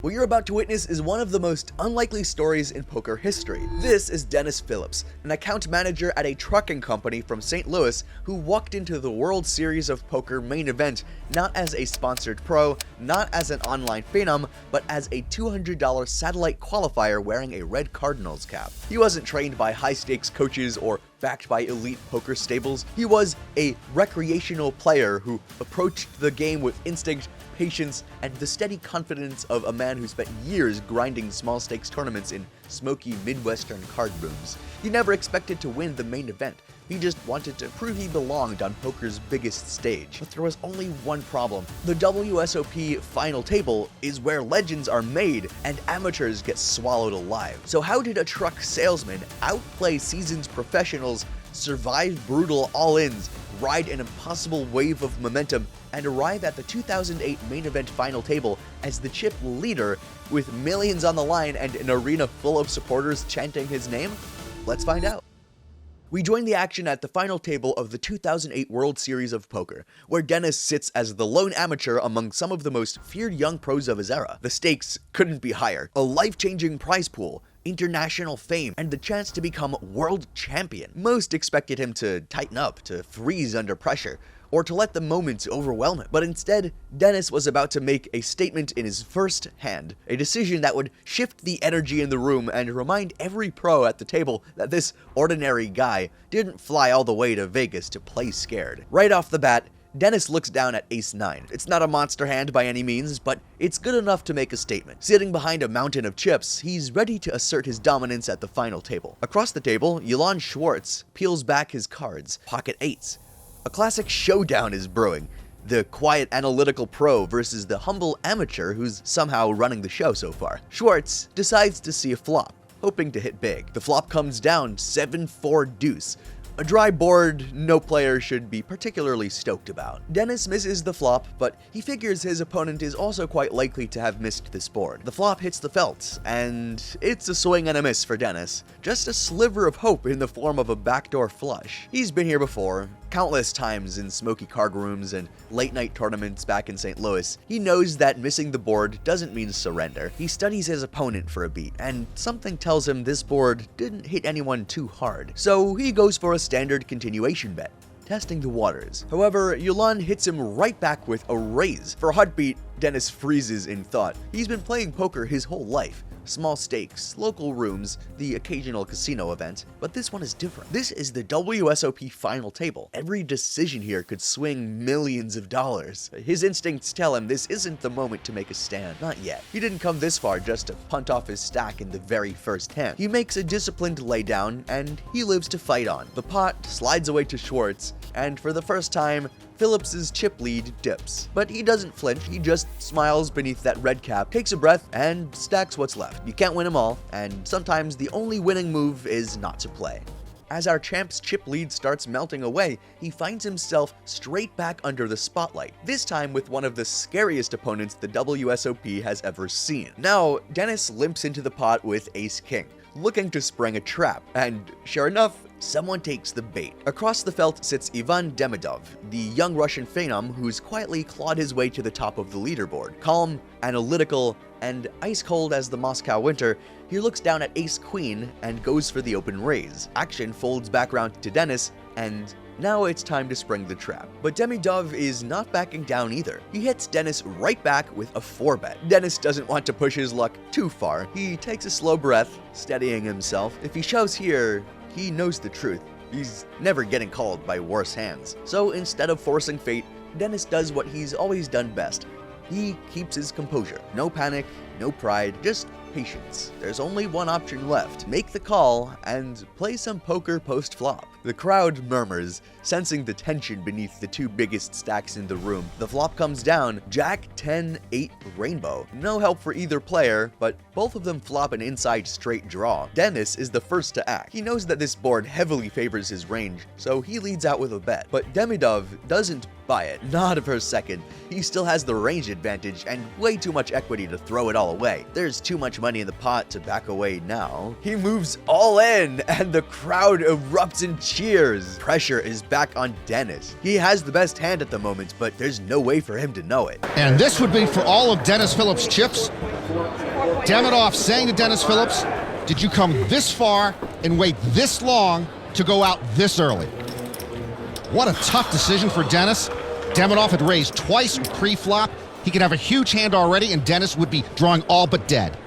What you're about to witness is one of the most unlikely stories in poker history. This is Dennis Phillips, an account manager at a trucking company from St. Louis who walked into the World Series of Poker main event not as a sponsored pro, not as an online phenom, but as a $200 satellite qualifier wearing a red Cardinals cap. He wasn't trained by high-stakes coaches or backed by elite poker stables. He was a recreational player who approached the game with instinct, patience, and the steady confidence of a man who spent years grinding small stakes tournaments in smoky Midwestern card rooms. He never expected to win the main event. He just wanted to prove he belonged on poker's biggest stage. But there was only one problem. The WSOP final table is where legends are made and amateurs get swallowed alive. So how did a truck salesman outplay seasoned professionals, survive brutal all-ins, ride an impossible wave of momentum, and arrive at the 2008 main event final table as the chip leader with millions on the line and an arena full of supporters chanting his name? Let's find out. We join the action at the final table of the 2008 World Series of Poker, where Dennis sits as the lone amateur among some of the most feared young pros of his era. The stakes couldn't be higher. A life-changing prize pool, international fame, and the chance to become world champion. Most expected him to tighten up, to freeze under pressure, or to let the moment overwhelm him. But instead, Dennis was about to make a statement in his first hand, a decision that would shift the energy in the room and remind every pro at the table that this ordinary guy didn't fly all the way to Vegas to play scared. Right off the bat, Dennis looks down at ace-9. It's not a monster hand by any means, but it's good enough to make a statement. Sitting behind a mountain of chips, he's ready to assert his dominance at the final table. Across the table, Ylan Schwartz peels back his cards, pocket eights. A classic showdown is brewing. The quiet analytical pro versus the humble amateur who's somehow running the show so far. Schwartz decides to see a flop, hoping to hit big. The flop comes down 7-4 deuce. A dry board no player should be particularly stoked about. Dennis misses the flop, but he figures his opponent is also quite likely to have missed this board. The flop hits the felt, and it's a swing and a miss for Dennis. Just a sliver of hope in the form of a backdoor flush. He's been here before, countless times in smoky card rooms and late-night tournaments back in St. Louis. He knows that missing the board doesn't mean surrender. He studies his opponent for a beat, and something tells him this board didn't hit anyone too hard. So he goes for a standard continuation bet, testing the waters. However, Ylan hits him right back with a raise. For a heartbeat, Dennis freezes in thought. He's been playing poker his whole life. Small stakes, local rooms, the occasional casino event, but this one is different. This is the WSOP final table. Every decision here could swing millions of dollars. His instincts tell him this isn't the moment to make a stand. Not yet. He didn't come this far just to punt off his stack in the very first hand. He makes a disciplined laydown, and he lives to fight on. The pot slides away to Schwartz, and for the first time, Phillips's chip lead dips. But he doesn't flinch, he just smiles beneath that red cap, takes a breath, and stacks what's left. You can't win them all, and sometimes the only winning move is not to play. As our champ's chip lead starts melting away, he finds himself straight back under the spotlight, this time with one of the scariest opponents the WSOP has ever seen. Now, Dennis limps into the pot with ace-king, looking to spring a trap, and sure enough, someone takes the bait. Across the felt sits Ivan Demidov, the young Russian phenom who's quietly clawed his way to the top of the leaderboard. Calm, analytical, and ice-cold as the Moscow winter, he looks down at ace-queen and goes for the open raise. Action folds back around to Dennis, and now it's time to spring the trap. But Demidov is not backing down either. He hits Dennis right back with a 4-bet. Dennis doesn't want to push his luck too far. He takes a slow breath, steadying himself. If he shoves here, he knows the truth. He's never getting called by worse hands. So instead of forcing fate, Dennis does what he's always done best. He keeps his composure. No panic, no pride, just patience. There's only one option left. Make the call and play some poker post-flop. The crowd murmurs, sensing the tension beneath the two biggest stacks in the room. The flop comes down, Jack 10-8 rainbow. No help for either player, but both of them flop an inside straight draw. Dennis is the first to act. He knows that this board heavily favors his range, so he leads out with a bet. But Demidov doesn't buy it, not for a second. He still has the range advantage and way too much equity to throw it all away. There's too much money in the pot to back away now. He moves all in, and the crowd erupts in cheers. Pressure is back on Dennis. He has the best hand at the moment, but there's no way for him to know it. And this would be for all of Dennis Phillips' chips. Demidov saying to Dennis Phillips, did you come this far and wait this long to go out this early? What a tough decision for Dennis. Demidov had raised twice pre-flop. He could have a huge hand already, and Dennis would be drawing all but dead.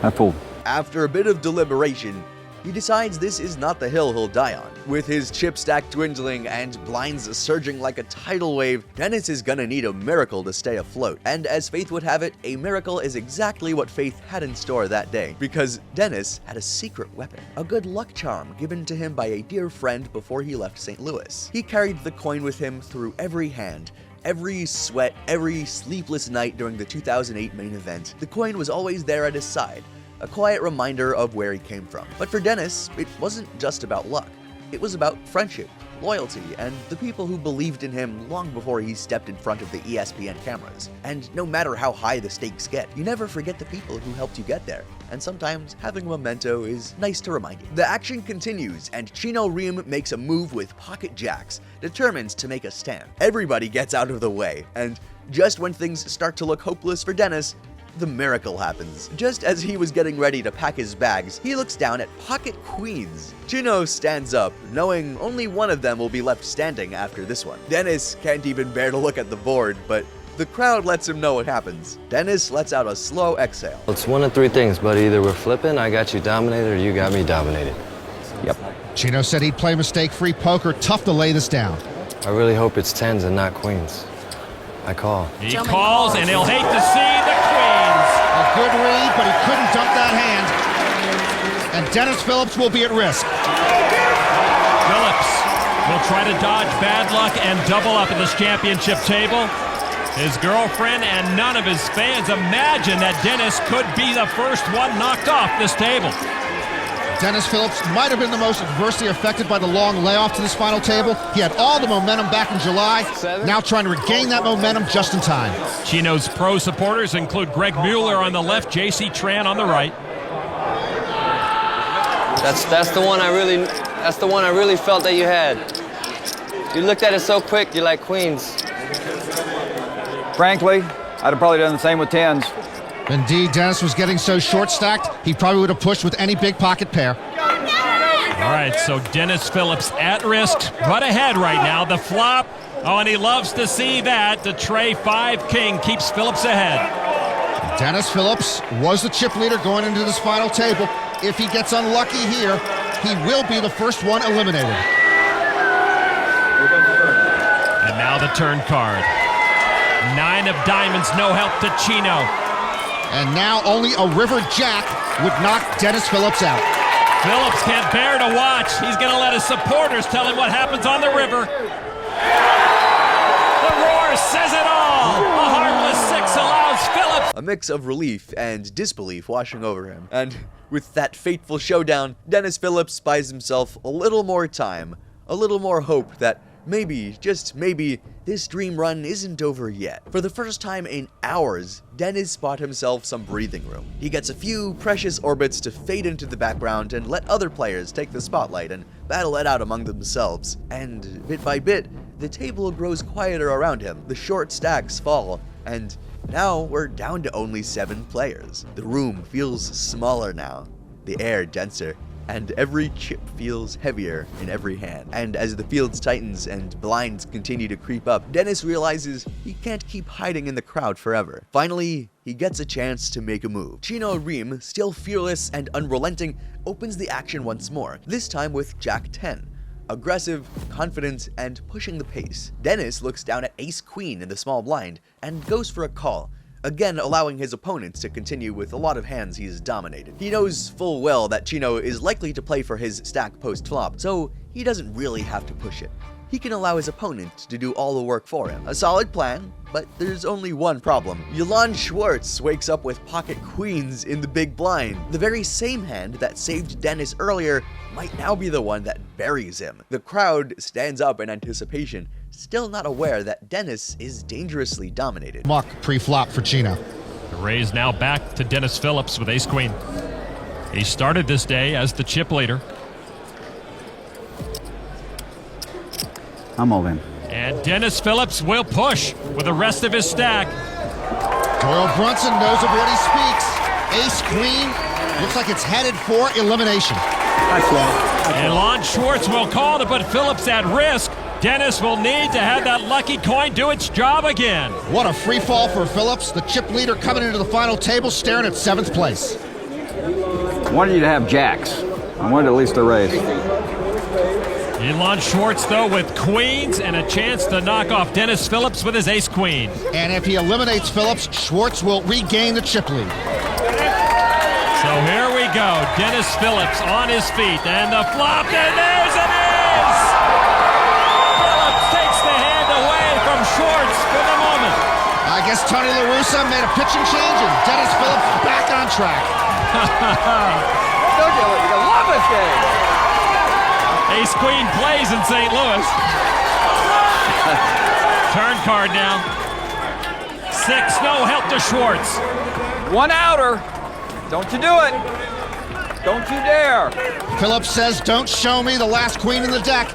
I fold. After a bit of deliberation, he decides this is not the hill he'll die on. With his chip stack dwindling and blinds surging like a tidal wave, Dennis is gonna need a miracle to stay afloat. And as fate would have it, a miracle is exactly what Faith had in store that day, because Dennis had a secret weapon, a good luck charm given to him by a dear friend before he left St. Louis. He carried the coin with him through every hand, every sweat, every sleepless night during the 2008 main event. The coin was always there at his side, a quiet reminder of where he came from. But for Dennis, it wasn't just about luck. It was about friendship, loyalty, and the people who believed in him long before he stepped in front of the ESPN cameras. And no matter how high the stakes get, you never forget the people who helped you get there. And sometimes having a memento is nice to remind you. The action continues, and Chino Riem makes a move with pocket jacks, determined to make a stand. Everybody gets out of the way, and just when things start to look hopeless for Dennis, the miracle happens. Just as he was getting ready to pack his bags, he looks down at pocket queens. Chino stands up, knowing only one of them will be left standing after this one. Dennis can't even bear to look at the board, but the crowd lets him know what happens. Dennis lets out a slow exhale. It's one of three things, but either we're flipping, I got you dominated, or you got me dominated. Yep. Chino said he'd play mistake-free poker. Tough to lay this down. I really hope it's tens and not queens. I call. He calls, and he'll hate to see the queens. A good read, but he couldn't dump that hand. And Dennis Phillips will be at risk. Phillips will try to dodge bad luck and double up at this championship table. His girlfriend and none of his fans imagine that Dennis could be the first one knocked off this table. Dennis Phillips might have been the most adversely affected by the long layoff to this final table. He had all the momentum back in July, now trying to regain that momentum just in time. Chino's pro supporters include Greg Mueller on the left, J.C. Tran on the right. That's the one I really felt that you had. You looked at it so quick, you're like queens. Frankly, I'd have probably done the same with tens. Indeed, Dennis was getting so short-stacked, he probably would have pushed with any big pocket pair. All right, so Dennis Phillips at risk, but ahead right now. The flop, oh, and he loves to see that. The tray 5-king keeps Phillips ahead. Dennis Phillips was the chip leader going into this final table. If he gets unlucky here, he will be the first one eliminated. And now the turn card. 9 of diamonds, no help to Chino. And now only a river jack would knock Dennis Phillips out. Phillips can't bear to watch. He's going to let his supporters tell him what happens on the river. The roar says it all. A harmless 6 allows Phillips. A mix of relief and disbelief washing over him. And with that fateful showdown, Dennis Phillips buys himself a little more time, a little more hope that maybe, just maybe, this dream run isn't over yet. For the first time in hours, Dennis bought himself some breathing room. He gets a few precious orbits to fade into the background and let other players take the spotlight and battle it out among themselves. And bit by bit, the table grows quieter around him, the short stacks fall, and now we're down to only 7 players. The room feels smaller now, the air denser, and every chip feels heavier in every hand. And as the field tightens and blinds continue to creep up, Dennis realizes he can't keep hiding in the crowd forever. Finally, he gets a chance to make a move. Chino Riem, still fearless and unrelenting, opens the action once more, this time with Jack 10. Aggressive, confident, and pushing the pace. Dennis looks down at Ace-Queen in the small blind and goes for a call, again allowing his opponents to continue with a lot of hands he's dominated. He knows full well that Chino is likely to play for his stack post-flop, so he doesn't really have to push it. He can allow his opponent to do all the work for him. A solid plan, but there's only one problem. Yolande Schwartz wakes up with pocket queens in the big blind. The very same hand that saved Dennis earlier might now be the one that buries him. The crowd stands up in anticipation, still not aware that Dennis is dangerously dominated. Muck pre-flop for Chino. The raise now back to Dennis Phillips with ace-queen. He started this day as the chip leader. I'm all in. And Dennis Phillips will push with the rest of his stack. Doyle Brunson knows of what he speaks. Ace queen looks like it's headed for elimination. And Lon Schwartz will call to put Phillips at risk. Dennis will need to have that lucky coin do its job again. What a free fall for Phillips. The chip leader coming into the final table, staring at 7th place. I wanted you to have jacks. I wanted at least a raise. Lon Schwartz, though, with queens and a chance to knock off Dennis Phillips with his ace queen. And if he eliminates Phillips, Schwartz will regain the chip lead. So here we go. Dennis Phillips on his feet, and the flop, and there's it is! Phillips takes the hand away from Schwartz for the moment. I guess Tony La Russa made a pitching change, and Dennis Phillips back on track. Don't you love this game? Ace Queen plays in St. Louis. Turn card now. 6, no help to Schwartz. One outer. Don't you do it. Don't you dare. Phillips says, don't show me the last queen in the deck.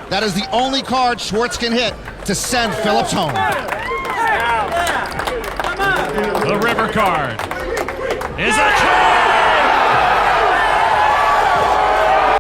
That is the only card Schwartz can hit to send Phillips home. The river card is a trade!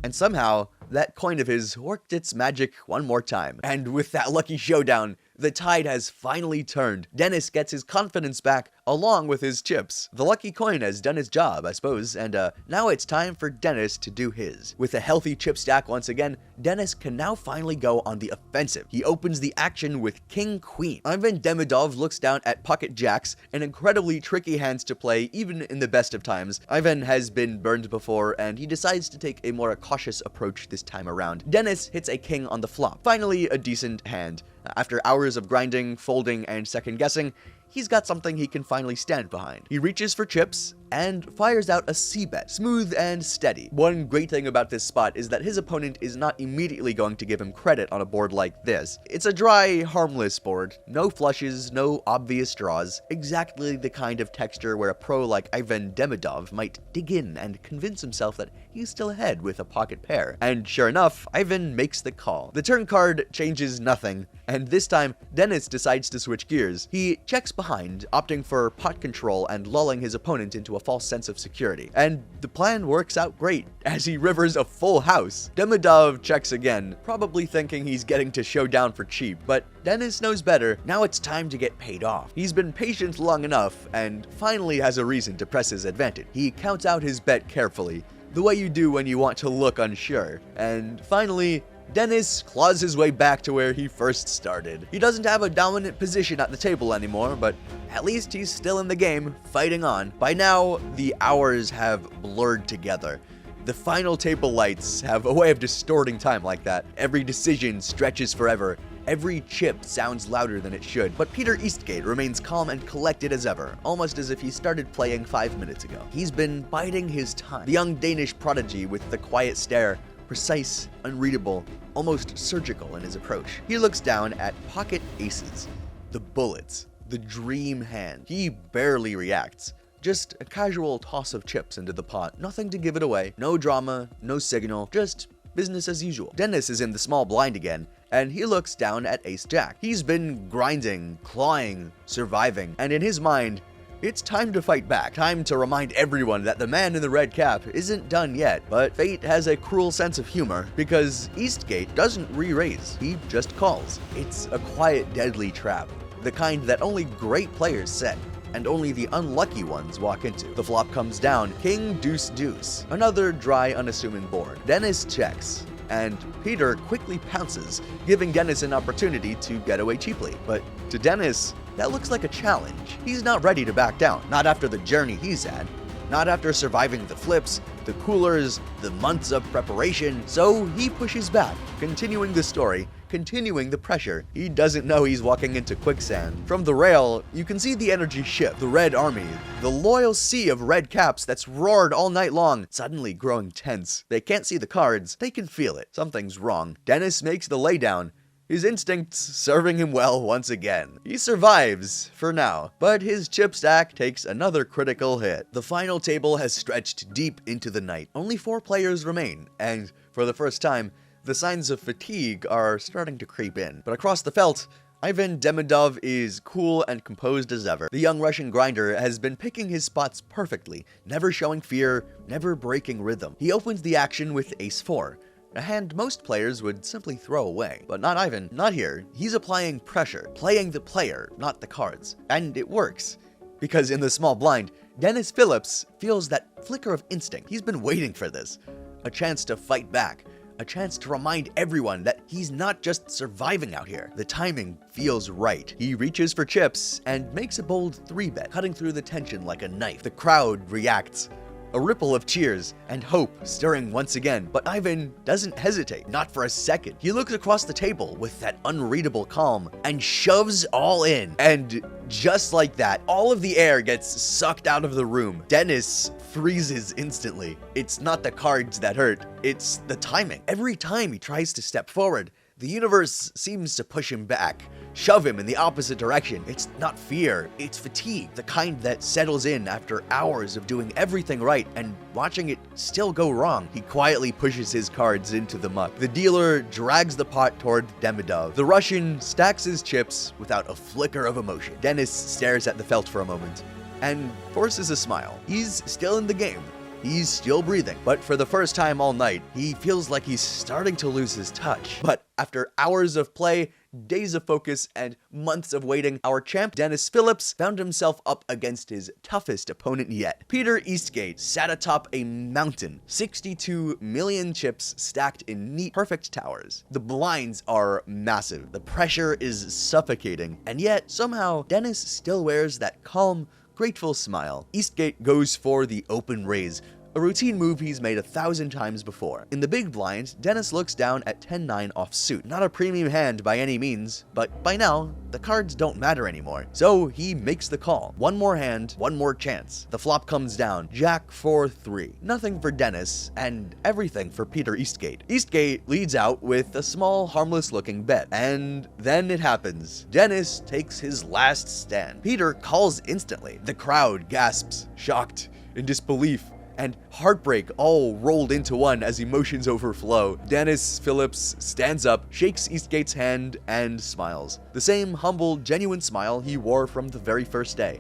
And somehow, that coin of his worked its magic one more time. And with that lucky showdown, the tide has finally turned. Dennis gets his confidence back, along with his chips. The lucky coin has done its job, I suppose, and now it's time for Dennis to do his. With a healthy chip stack once again, Dennis can now finally go on the offensive. He opens the action with King Queen. Ivan Demidov looks down at pocket jacks, an incredibly tricky hands to play even in the best of times. Ivan has been burned before, and he decides to take a more cautious approach this time around. Dennis hits a king on the flop. Finally, a decent hand. After hours of grinding, folding, and second-guessing, he's got something he can finally stand behind. He reaches for chips and fires out a c-bet, smooth and steady. One great thing about this spot is that his opponent is not immediately going to give him credit on a board like this. It's a dry, harmless board. No flushes, no obvious draws. Exactly the kind of texture where a pro like Ivan Demidov might dig in and convince himself that he's still ahead with a pocket pair. And sure enough, Ivan makes the call. The turn card changes nothing, and this time, Dennis decides to switch gears. He checks behind, opting for pot control and lulling his opponent into a false sense of security. And the plan works out great, as he rivers a full house. Demidov checks again, probably thinking he's getting to showdown for cheap, but Dennis knows better. Now it's time to get paid off. He's been patient long enough, and finally has a reason to press his advantage. He counts out his bet carefully, the way you do when you want to look unsure. And finally, Dennis claws his way back to where he first started. He doesn't have a dominant position at the table anymore, but at least he's still in the game, fighting on. By now, the hours have blurred together. The final table lights have a way of distorting time like that. Every decision stretches forever. Every chip sounds louder than it should, but Peter Eastgate remains calm and collected as ever, almost as if he started playing 5 minutes ago. He's been biding his time. The young Danish prodigy with the quiet stare, precise, unreadable, almost surgical in his approach. He looks down at pocket aces, the bullets, the dream hand. He barely reacts. Just a casual toss of chips into the pot, nothing to give it away, no drama, no signal, just business as usual. Dennis is in the small blind again, and he looks down at ace-jack. He's been grinding, clawing, surviving, and in his mind, it's time to fight back. Time to remind everyone that the man in the red cap isn't done yet. But fate has a cruel sense of humor, because Eastgate doesn't re-raise, he just calls. It's a quiet, deadly trap, the kind that only great players set, and only the unlucky ones walk into. The flop comes down, king, deuce, deuce. Another dry, unassuming board. Dennis checks, and Peter quickly pounces, giving Dennis an opportunity to get away cheaply. But to Dennis, that looks like a challenge. He's not ready to back down, not after the journey he's had, not after surviving the flips, the coolers, the months of preparation. So he pushes back, continuing the story, continuing the pressure. He doesn't know he's walking into quicksand. From the rail, you can see the energy shift. The Red Army, the loyal sea of red caps that's roared all night long, suddenly growing tense. They can't see the cards, they can feel it. Something's wrong. Dennis makes the laydown, his instincts serving him well once again. He survives, for now, but his chip stack takes another critical hit. The final table has stretched deep into the night. Only 4 players remain, and for the first time, the signs of fatigue are starting to creep in. But across the felt, Ivan Demidov is cool and composed as ever. The young Russian grinder has been picking his spots perfectly, never showing fear, never breaking rhythm. He opens the action with ace-4, a hand most players would simply throw away. But not Ivan, not here. He's applying pressure, playing the player, not the cards. And it works. Because in the small blind, Dennis Phillips feels that flicker of instinct. He's been waiting for this. A chance to fight back. A chance to remind everyone that he's not just surviving out here. The timing feels right. He reaches for chips and makes a bold 3-bet, cutting through the tension like a knife. The crowd reacts. A ripple of cheers and hope stirring once again, but Ivan doesn't hesitate, not for a second. He looks across the table with that unreadable calm and shoves all in. And just like that, all of the air gets sucked out of the room. Dennis freezes instantly. It's not the cards that hurt, it's the timing. Every time he tries to step forward, the universe seems to push him back, shove him in the opposite direction. It's not fear, it's fatigue, the kind that settles in after hours of doing everything right and watching it still go wrong. He quietly pushes his cards into the muck. The dealer drags the pot toward Demidov. The Russian stacks his chips without a flicker of emotion. Dennis stares at the felt for a moment and forces a smile. He's still in the game. He's still breathing, but for the first time all night, he feels like he's starting to lose his touch. But after hours of play, days of focus, and months of waiting, our champ Dennis Phillips found himself up against his toughest opponent yet. Peter Eastgate sat atop a mountain, 62 million chips stacked in neat, perfect towers. The blinds are massive, the pressure is suffocating, and yet somehow Dennis still wears that calm, grateful smile. Eastgate goes for the open raise, a routine move he's made 1,000 times before. In the big blind, Dennis looks down at 10-9 offsuit. Not a premium hand by any means, but by now, the cards don't matter anymore. So he makes the call. One more hand, one more chance. The flop comes down, Jack 4-3. Nothing for Dennis, and everything for Peter Eastgate. Eastgate leads out with a small, harmless-looking bet, and then it happens. Dennis takes his last stand. Peter calls instantly. The crowd gasps, shocked, in disbelief, and heartbreak all rolled into one as emotions overflow. Dennis Phillips stands up, shakes Eastgate's hand, and smiles. The same humble, genuine smile he wore from the very first day.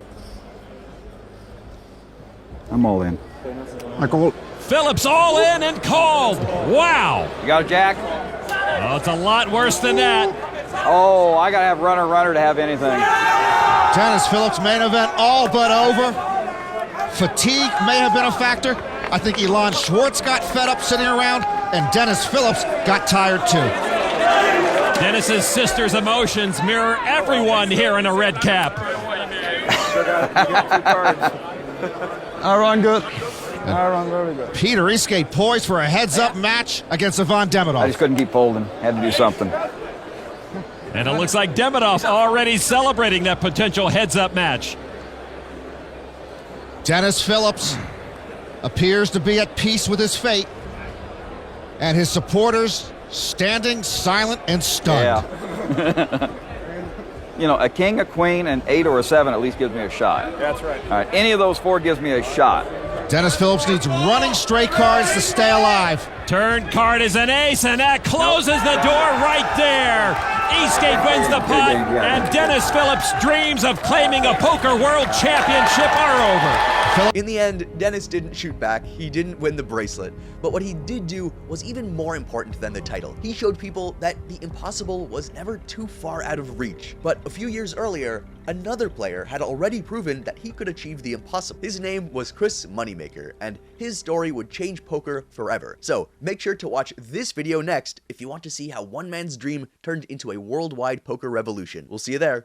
I'm all in. I call. Phillips all in and called. Wow. You got a jack? Oh, it's a lot worse than that. Oh, I got to have runner to have anything. Dennis Phillips main event all but over. Fatigue may have been a factor. I think Elon Schwartz got fed up sitting around, and Dennis Phillips got tired too. Dennis's sister's emotions mirror everyone here in a red cap. I run good. I run very good. Peter Eastgate poised for a heads-up match against Ivan Demidov. I just couldn't keep folding. Had to do something. And it looks like Demidov already celebrating that potential heads-up match. Dennis Phillips appears to be at peace with his fate, and his supporters standing silent and stunned. Yeah. You know, a king, a queen, an 8 or a 7 at least gives me a shot. That's right. All right, any of those 4 gives me a shot. Dennis Phillips needs running straight cards to stay alive. Turn card is an ace, and that closes the door right there. Eastgate wins the pot, and Dennis Phillips' dreams of claiming a Poker World Championship are over. In the end, Dennis didn't shoot back, he didn't win the bracelet, but what he did do was even more important than the title. He showed people that the impossible was never too far out of reach. But a few years earlier, another player had already proven that he could achieve the impossible. His name was Chris Moneymaker, and his story would change poker forever. So make sure to watch this video next if you want to see how one man's dream turned into a worldwide poker revolution. We'll see you there.